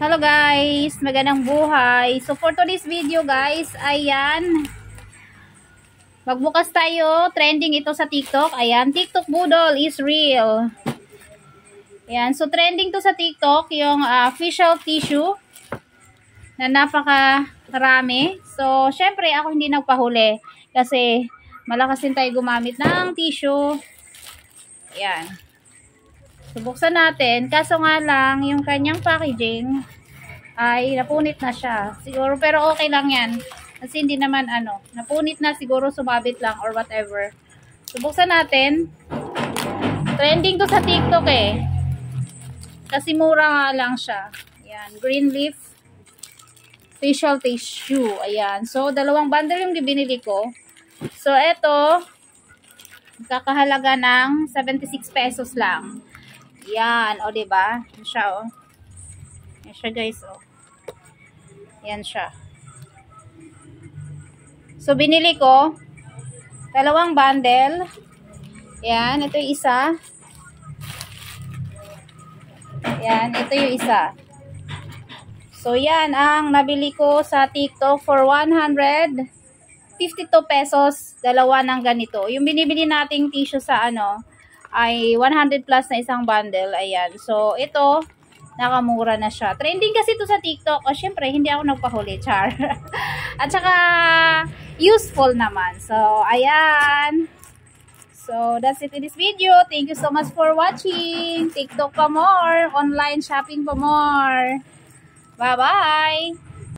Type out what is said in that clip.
Hello guys, magandang buhay. So for today's video guys, ayan, magbukas tayo. Trending ito sa TikTok. Ayan, TikTok Boodle is real. Ayan, so trending to sa TikTok yung facial tissue na napakarami. So syempre ako hindi nagpahuli kasi malakas din tayo gumamit ng tissue. Ayan. Subuksan natin. Kaso nga lang, yung kanyang packaging ay napunit na siya. Siguro, pero okay lang yan. Kasi hindi naman napunit na, siguro sumabit lang or whatever. Subuksan natin. Trending to sa TikTok eh. Kasi mura nga lang siya. Ayan, green leaf facial tissue. Ayan. So, dalawang bundle yung binili ko. So, eto, kakahalaga ng 76 pesos lang. Yan, o diba? Yan siya, o. Yan siya, guys, o. Yan siya. So, binili ko dalawang bundle. Yan, ito yung isa. Yan, ito yung isa. So, yan ang nabili ko sa TikTok for 152 pesos. Dalawa ng ganito. Yung binibili nating tissue sa ay 100 plus na isang bundle. Ayan. So, ito, nakamura na siya. Trending kasi ito sa TikTok. O, syempre, hindi ako nagpahuli. Char. At saka, useful naman. So, ayan. So, that's it in this video. Thank you so much for watching. TikTok pa more. Online shopping pa more. Bye-bye.